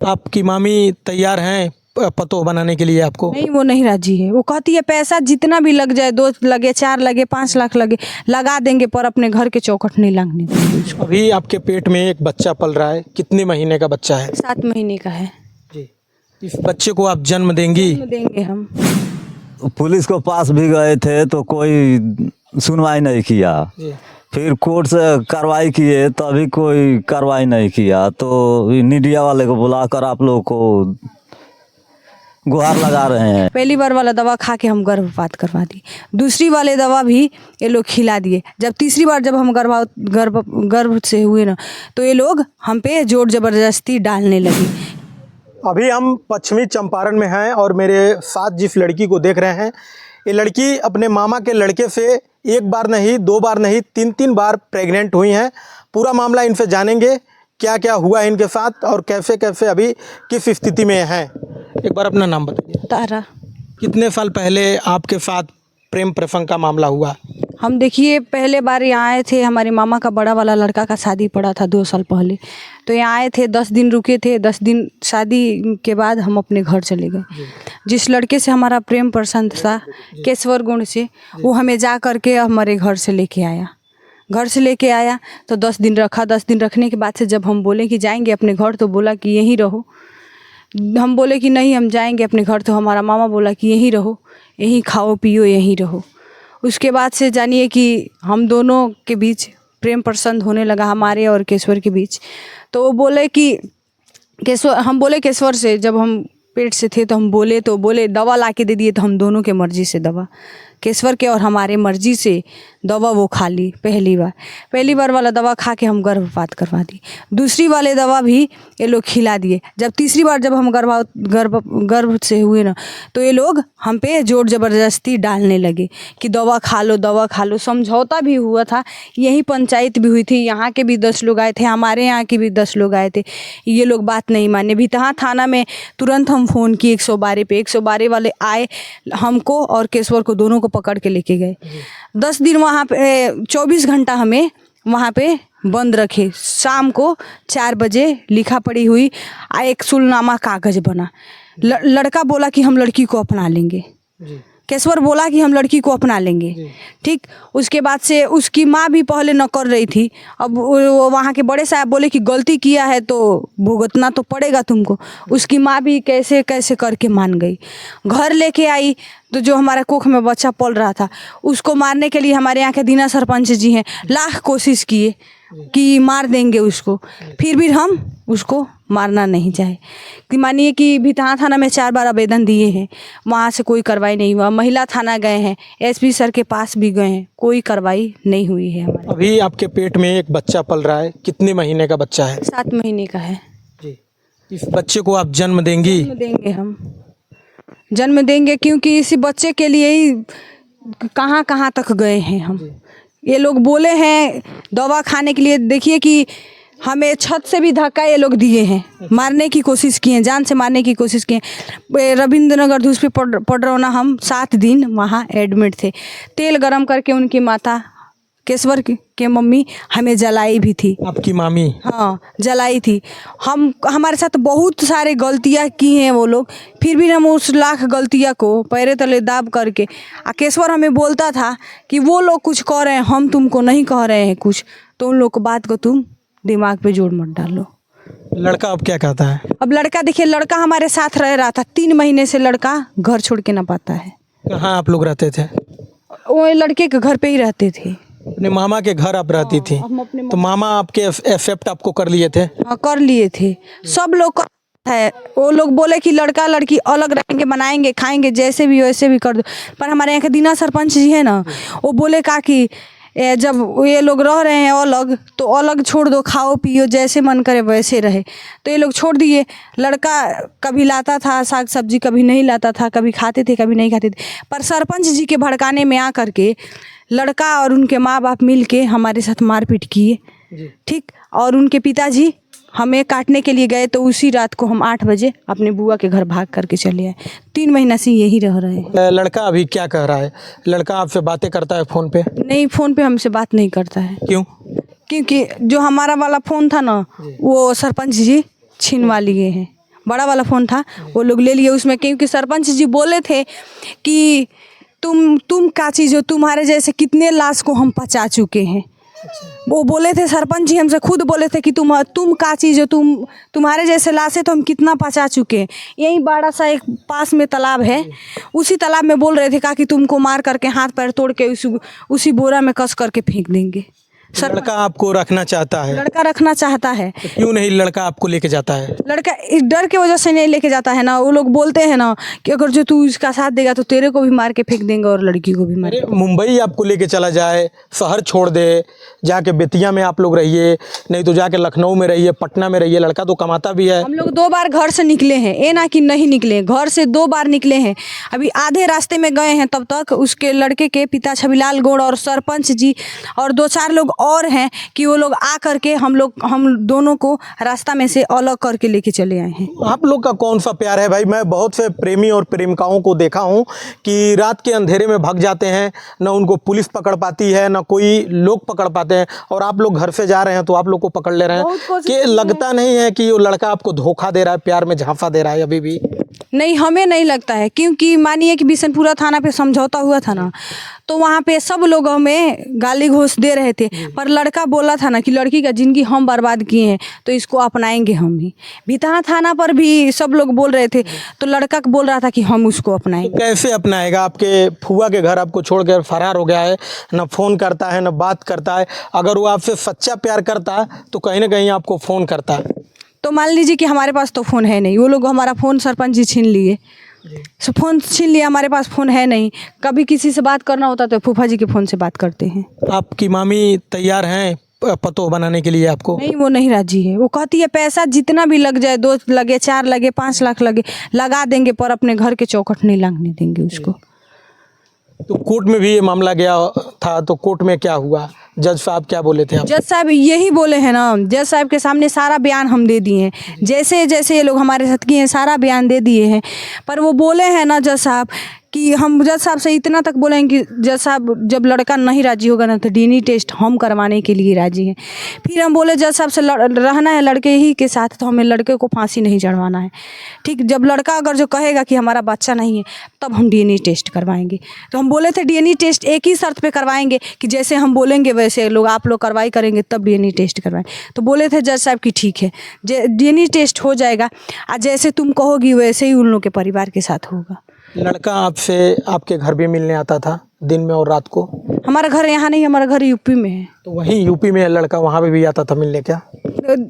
आपकी मामी तैयार हैं पतोह बनाने के लिए आपको? नहीं, वो नहीं राजी है। वो कहती है पैसा जितना भी लग जाए, 2 लगे, 4 लगे, 5 लाख लगे, लगा देंगे, पर अपने घर के चौखट नहीं लगने देंगे। अभी आपके पेट में एक बच्चा पल रहा है, कितने महीने का बच्चा है? 7 महीने का है जी। इस बच्चे को आप जन्म देंगी? देंगे हम। पुलिस को पास भी गए थे तो कोई सुनवाई नहीं किया। जी। फिर कोर्ट से कार्रवाई किए तभी कोई कार्रवाई नहीं किया, तो मीडिया वाले को बुलाकर आप लोगों को गुहार लगा रहे हैं। पहली बार वाला दवा खा के हम गर्भपात करवा दिए, दूसरी वाले दवा भी ये लोग खिला दिए। जब तीसरी बार जब हम गर्भ से हुए ना, तो ये लोग हम पे जोर जबरदस्ती डालने लगे। अभी हम पश्चिमी चंपारण में हैं और मेरे साथ जिस लड़की को देख रहे हैं, ये लड़की अपने मामा के लड़के से 1 बार नहीं, 2 बार नहीं, 3 बार प्रेग्नेंट हुई हैं। पूरा मामला इनसे जानेंगे, क्या क्या हुआ इनके साथ और कैसे कैसे अभी किस स्थिति में हैं। एक बार अपना नाम बताइए। तारा। कितने साल पहले आपके साथ प्रेम प्रसंग का मामला हुआ? हम देखिए पहले बार यहाँ आए थे, हमारे मामा का बड़ा वाला लड़का का शादी पड़ा था 2 साल पहले, तो यहाँ आए थे, 10 दिन रुके थे। 10 दिन शादी के बाद हम अपने घर चले गए। जिस लड़के से हमारा प्रेम प्रसंग था केशवर गुण से, वो हमें जा करके हमारे घर से लेके आया। घर से लेके आया तो 10 दिन रखा। 10 दिन रखने के बाद से जब हम बोले कि जाएंगे अपने घर, तो बोला कि यहीं रहो। हम बोले कि नहीं, हम जाएंगे अपने घर, तो हमारा मामा बोला कि यहीं रहो, यहीं खाओ पियो, यहीं रहो। उसके बाद से जानिए कि हम दोनों के बीच प्रेम प्रसंग होने लगा, हमारे और केशवर के बीच। तो वो बोले कि हम बोले केशवर से, जब हम पेट से थे तो हम बोले, तो बोले दवा ला के दे दिए। तो हम दोनों के मर्जी से दवा, केशवर के और हमारे मर्जी से दवा वो खा ली। पहली बार वाला दवा खा के हम गर्भपात करवा दी, दूसरी वाले दवा भी ये लोग खिला दिए। जब तीसरी बार जब हम गर्भ से हुए ना, तो ये लोग हम पे जोर जबरदस्ती डालने लगे कि दवा खा लो, दवा खा लो। समझौता भी हुआ था, यही पंचायत भी हुई थी, यहाँ के भी 10 लोग आए थे, हमारे यहाँ के भी 10 लोग आए थे। ये लोग बात नहीं माने। भितहा थाना में तुरंत हम फ़ोन किए 112 पे। 112 वाले आए, हमको और केशवर को दोनों को पकड़ के लेके गए। 10 दिन वहाँ पे 24 घंटा हमें वहाँ पे बंद रखे। शाम को 4 बजे लिखा पड़ी हुई एक सुलनामा कागज बना। लड़का बोला कि हम लड़की को अपना लेंगे, केशवर बोला कि हम लड़की को अपना लेंगे। ठीक, उसके बाद से उसकी माँ भी पहले न कर रही थी। अब वो वहाँ के बड़े साहब बोले कि गलती किया है तो भुगतना तो पड़ेगा तुमको। उसकी माँ भी कैसे कैसे करके मान गई। घर लेके आई तो जो हमारा कोख में बच्चा पल रहा था, उसको मारने के लिए हमारे यहाँ के दीना सरपंच जी हैं, लाख कोशिश किए कि मार देंगे उसको, फिर भी हम उसको मारना नहीं चाहे। कि मानिए कि भितहा थाना में 4 बार आवेदन दिए हैं, वहाँ से कोई कार्रवाई नहीं हुआ। महिला थाना गए हैं, एसपी सर के पास भी गए हैं, कोई कार्रवाई नहीं हुई है हमारे। अभी आपके पेट में एक बच्चा पल रहा है, कितने महीने का बच्चा है? 7 महीने का है जी। इस बच्चे को आप जन्म देंगी? देंगे, हम जन्म देंगे, क्योंकि इसी बच्चे के लिए ही कहाँ कहाँ तक गए हैं हम। ये लोग बोले हैं दवा खाने के लिए। देखिए कि हमें छत से भी धक्का ये लोग दिए हैं, मारने की कोशिश किए हैं, जान से मारने की कोशिश किए। रविंद्रनगर धूस पे पडरौना हम 7 दिन वहाँ एडमिट थे। तेल गरम करके उनकी माता केशवर के मम्मी हमें जलाई भी थी। आपकी मामी? हाँ, जलाई थी। हमारे साथ बहुत सारे गलतियाँ की हैं वो लोग, फिर भी हम उस लाख गलतियाँ को पैरे तले दाब करके, केशवर हमें बोलता था कि वो लोग कुछ कह रहे हैं, हम तुमको नहीं कह रहे हैं कुछ, तो उन लोग को बात को तुम दिमाग पे जोड़ मत डालो। लड़का अब क्या कहता है? अब लड़का देखिए, लड़का हमारे साथ रह रहा था 3 महीने से, लड़का घर छोड़ के ना पाता है। कहाँ आप लोग रहते थे? वो लड़के के घर पे ही रहते थे। अपने मामा के घर आप रहती थी? तो मामा आपके एक्सेप्ट आपको कर लिए थे? हाँ, कर लिए थे। सब लोग है, वो लोग बोले कि लड़का लड़की अलग रहेंगे, बनाएंगे, खाएंगे, जैसे भी वैसे भी कर दो। पर हमारे यहाँ के दीना सरपंच जी है ना, वो बोले का कि जब ये लोग रह रहे हैं अलग, तो अलग छोड़ दो, खाओ पियो, जैसे मन करे वैसे रहे। तो ये लोग छोड़ दिए। लड़का कभी लाता था साग सब्जी, कभी नहीं लाता था, कभी खाते थे कभी नहीं खाते थे। पर सरपंच जी के भड़काने में आ करके लड़का और उनके माँ बाप मिल के हमारे साथ मारपीट किए। ठीक, और उनके पिताजी हमें काटने के लिए गए, तो उसी रात को हम 8 बजे अपने बुआ के घर भाग करके चले आए। 3 महीना से यही रह रहे हैं। लड़का अभी क्या कह रहा है? लड़का आपसे बातें करता है फ़ोन पे? नहीं, फ़ोन पे हमसे बात नहीं करता है। क्यों? क्योंकि जो हमारा वाला फ़ोन था ना, वो सरपंच जी छीनवा लिए हैं। बड़ा वाला फ़ोन था, वो लोग ले लिए उसमें, क्योंकि सरपंच जी बोले थे कि तुम का चीज़ हो, तुम्हारे जैसे कितने लाश को हम पचा चुके हैं। वो बोले थे, सरपंच जी हमसे खुद बोले थे कि तुम का चीज़ हो, तुम्हारे जैसे लाशें तो हम कितना पचा चुके हैं। यही बड़ा सा एक पास में तालाब है, उसी तालाब में बोल रहे थे कि तुमको मार करके हाथ पैर तोड़ के उसी बोरा में कस करके फेंक देंगे। लड़का आपको रखना चाहता है, लड़का रखना चाहता है, तो क्यों नहीं लड़का आपको लेके जाता है? लड़का इस डर की वजह से नहीं लेके जाता है ना। वो लोग बोलते हैं ना कि अगर जो तू इसका साथ देगा तो तेरे को भी मार के फेंक देंगे और लड़की को भी मार। अरे मुंबई आपको लेके चला जाए, शहर छोड़ दे, जाके बेतिया में आप लोग रहिए, नहीं तो जाके लखनऊ में रहिए, पटना में रहिए, लड़का तो कमाता भी है। हम लोग 2 बार घर से निकले हैं, ये ना कि नहीं निकले, घर से 2 बार निकले हैं। अभी आधे रास्ते में गए हैं, तब तक उसके लड़के के पिता छबिलाल गौड़ और सरपंच जी और 2-4 लोग और हैं कि वो लोग आ करके हम दोनों को रास्ता में से अलग करके लेके चले आए हैं। आप लोग का कौन सा प्यार है भाई? मैं बहुत से प्रेमी और प्रेमिकाओं को देखा हूँ कि रात के अंधेरे में भाग जाते हैं, न उनको पुलिस पकड़ पाती है, न कोई लोग पकड़ पाते हैं, और आप लोग घर से जा रहे हैं तो आप लोग को पकड़ ले रहे बहुत हैं। कोशिश कि लगता नहीं है कि वो लड़का आपको धोखा दे रहा है, प्यार में झांसा दे रहा है अभी भी? नहीं, हमें नहीं लगता है, क्योंकि मानिए कि बिशनपुरा थाना पे समझौता हुआ था ना, तो वहाँ पे सब लोग हमें गाली घोष दे रहे थे, पर लड़का बोला था ना कि लड़की का ज़िंदगी हम बर्बाद किए हैं तो इसको अपनाएंगे हम ही। भितहा थाना पर भी सब लोग बोल रहे थे, तो लड़का बोल रहा था कि हम उसको अपनाएंगे। कैसे अपनाएगा? आपके फुआ के घर आपको छोड़कर फरार हो गया है, न फ़ोन करता है न बात करता है। अगर वो आपसे सच्चा प्यार करता तो कहीं ना कहीं आपको फ़ोन करता। तो मान लीजिए कि हमारे पास तो फ़ोन है नहीं, वो लोग हमारा फ़ोन सरपंच जी छीन लिए, फ़ोन छीन लिया, हमारे पास फ़ोन है नहीं। कभी किसी से बात करना होता तो फूफा जी के फ़ोन से बात करते हैं। आपकी मामी तैयार हैं पतो बनाने के लिए आपको? नहीं, वो नहीं राजी है। वो कहती है पैसा जितना भी लग जाए, 2 लगे, 4 लगे, 5 लाख लगे, लगा देंगे, पर अपने घर के चौखट नहीं लगने देंगे उसको। तो कोर्ट में भी ये मामला गया था, तो कोर्ट में क्या हुआ? जज साहब क्या बोले थे? जज साहब यही बोले हैं ना, जज साहब के सामने सारा बयान हम दे दिए हैं, जैसे जैसे ये लोग हमारे साथ किए हैं सारा बयान दे दिए हैं। पर वो बोले हैं ना जज साहब कि हम जज साहब से इतना तक बोले हैं कि जज साहब जब लड़का नहीं राजी होगा ना तो डीएनए टेस्ट हम करवाने के लिए राजी हैं। फिर हम बोले जज साहब से रहना है लड़के ही के साथ, तो हमें लड़के को फांसी नहीं चढ़वाना है। ठीक, जब लड़का अगर जो कहेगा कि हमारा बच्चा नहीं है तब हम डीएनए टेस्ट करवाएंगे। तो हम बोले थे डीएनए टेस्ट एक ही शर्त पे करवाएंगे कि जैसे हम बोलेंगे वैसे आप लोग कार्रवाई करेंगे तब डीएनए टेस्ट करवाएं। तो बोले थे जज साहब कि ठीक है, डीएनए टेस्ट हो जाएगा, और जैसे तुम कहोगी वैसे ही उन लोग के परिवार के साथ होगा। लड़का आपसे आपके घर भी मिलने आता था दिन में और रात को? हमारा घर यहाँ नहीं, हमारा घर यूपी में है। तो वहीं यूपी में लड़का वहाँ पे भी आता था मिलने क्या?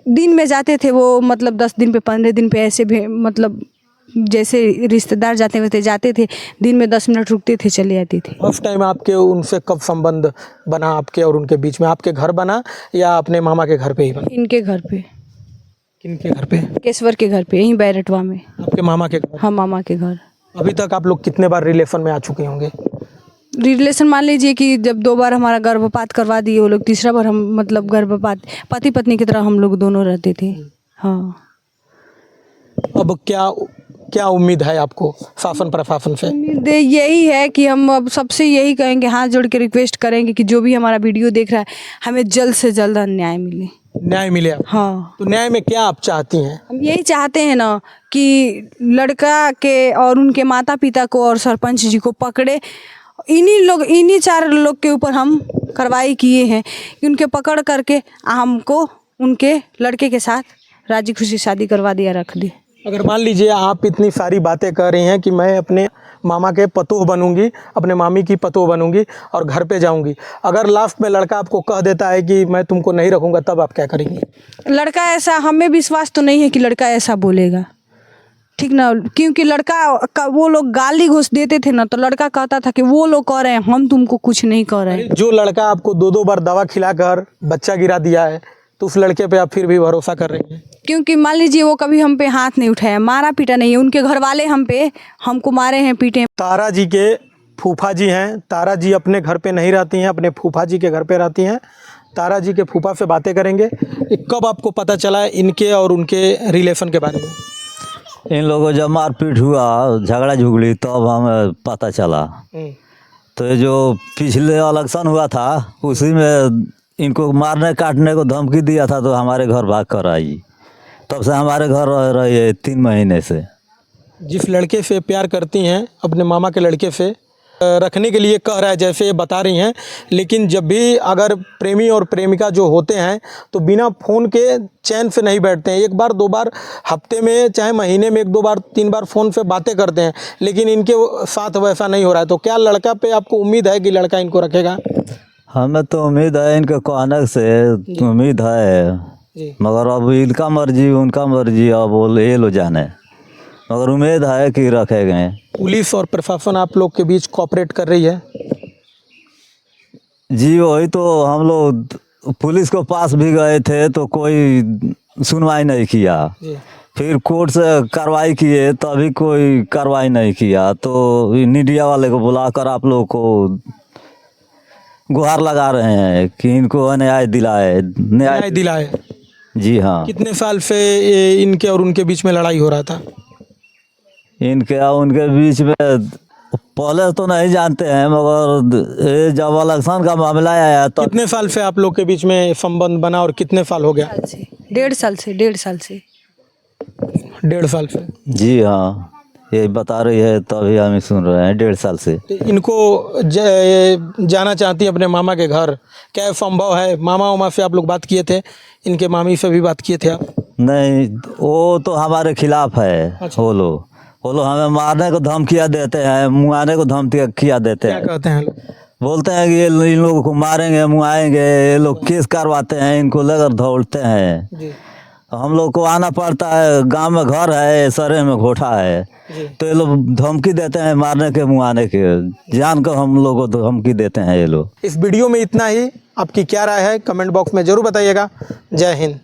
दिन में जाते थे वो, मतलब 10 दिन पे 15 दिन पे ऐसे भी, मतलब जैसे रिश्तेदार जाते वैसे जाते थे, दिन में 10 मिनट रुकते थे, चले जाते थे। फर्स्ट टाइम आपके उनसे कब संबंध बना आपके और उनके बीच में? आपके घर बना या अपने मामा के घर पे ही बना? इनके घर पे। किनके घर पे? केसवर के घर पे, यहीं बैरटवा में। आपके मामा के घर? हाँ, मामा के घर। अभी तक आप लोग कितने बार रिलेशन में आ चुके होंगे? रिलेशन मान लीजिए कि जब 2 बार हमारा गर्भपात करवा दिए वो लोग, तीसरा बार हम मतलब गर्भपात पति पत्नी की तरह हम लोग दोनों रहते थे। हाँ। अब क्या उम्मीद है आपको शासन प्रशासन से? उम्मीद यही है कि हम अब सबसे यही कहेंगे, हाथ जोड़ के रिक्वेस्ट करेंगे कि जो भी हमारा वीडियो देख रहा है हमें जल्द से जल्द न्याय मिले। न्याय मिले? हाँ। तो न्याय में क्या आप चाहती हैं? हम यही चाहते हैं ना कि लड़का के और उनके माता पिता को और सरपंच जी को पकड़े। इन्हीं 4 लोग के ऊपर हम कार्रवाई किए हैं कि उनके पकड़ करके हमको उनके लड़के के साथ राजी खुशी शादी करवा दिया, रख दे। अगर मान लीजिए आप इतनी सारी बातें कर रही हैं कि मैं अपने मामा के पतोह बनूंगी, अपने मामी की पतोह बनूंगी और घर पे जाऊंगी, अगर लास्ट में लड़का आपको कह देता है कि मैं तुमको नहीं रखूंगा, तब आप क्या करेंगी? लड़का ऐसा, हमें विश्वास तो नहीं है कि लड़का ऐसा बोलेगा, ठीक ना, क्योंकि लड़का का वो लोग गाली घूस देते थे ना, तो लड़का कहता था कि वो लोग कह रहे हैं, हम तुमको कुछ नहीं कह रहे हैं। जो लड़का आपको 2-2 बार दवा खिलाकर बच्चा गिरा दिया है, तो उस लड़के पे आप फिर भी भरोसा कर रही हैं? क्योंकि मान लीजिए वो कभी हम पे हाथ नहीं उठाया, मारा पीटा नहीं है, उनके घर वाले हमको मारे हैं, पीटे हैं। तारा जी के फूफा जी हैं। तारा जी अपने घर पे नहीं रहती हैं, अपने फूफा जी के घर पे रहती हैं। तारा जी के फूफा से बातें करेंगे। कब आपको पता चला इनके और उनके रिलेशन के बारे में? इन लोगों जब मारपीट हुआ, झगड़ा झुगड़ी, तब हमें पता चला। तो ये जो पिछले इलेक्शन हुआ था उसी में इनको मारने काटने को धमकी दिया था, तो हमारे घर भाग कर आई। तब से हमारे घर रह रही है 3 महीने से। जिस लड़के से प्यार करती हैं अपने मामा के लड़के से रखने के लिए कह रहा है जैसे ये बता रही हैं, लेकिन जब भी अगर प्रेमी और प्रेमिका जो होते हैं तो बिना फ़ोन के चैन से नहीं बैठते हैं। 1 बार 2 बार हफ्ते में चाहे महीने में 1 2 बार 3 बार फ़ोन पे बातें करते हैं, लेकिन इनके साथ वैसा नहीं हो रहा है। तो क्या लड़का पे आपको उम्मीद है कि लड़का इनको रखेगा? हमें तो उम्मीद है, इनके कहने से उम्मीद है, जी मगर अब इनका मर्जी उनका मर्जी, अब वो ये लो जाने, मगर उम्मीद है कि रखेंगे। पुलिस और प्रशासन आप लोग के बीच कोऑपरेट कर रही है? जी वही तो, हम लोग पुलिस को पास भी गए थे तो कोई सुनवाई नहीं किया। जी फिर कोर्ट से कार्रवाई किए तभी कोई कार्रवाई नहीं किया। तो मीडिया वाले को बुलाकर आप लोग को गुहार लगा रहे हैं कि इनको न्याय दिलाए। न्याय दिलाए। जी हाँ। कितने साल से ये इनके और उनके बीच में लड़ाई हो रहा था? इनके और उनके बीच में पहले तो नहीं जानते हैं, मगर ये जब इलेक्शन का मामला आया तो कितने साल से आप लोग के बीच में संबंध बना और कितने साल हो गया? 1.5 साल से 1.5 साल से 1.5 साल से। जी हाँ, ये बता रही है तभी हम सुन रहे हैं 1.5 साल से। तो इनको जाना चाहती है अपने मामा के घर, क्या संभव है? मामा उमा से आप लोग बात किए थे? इनके मामी से भी बात किए थे आप? नहीं, वो तो हमारे खिलाफ है। अच्छा। वो लोग हमें मारने को धमकियाँ देते हैं, मुआने को धमकियाँ देते क्या हैं। कहते हैं लोग? बोलते हैं कि ये इन लोगों को मारेंगे मुआएंगे, ये लोग केस करवाते हैं, इनको लेकर दौड़ते हैं। जी हम लोग को आना पड़ता है, गांव में घर है, शहर में घोटा है, जी। तो ये लोग धमकी देते हैं मारने के मुआने के, जान कर हम लोग को धमकी देते हैं ये लोग। इस वीडियो में इतना ही। आपकी क्या राय है कमेंट बॉक्स में ज़रूर बताइएगा। जय हिंद।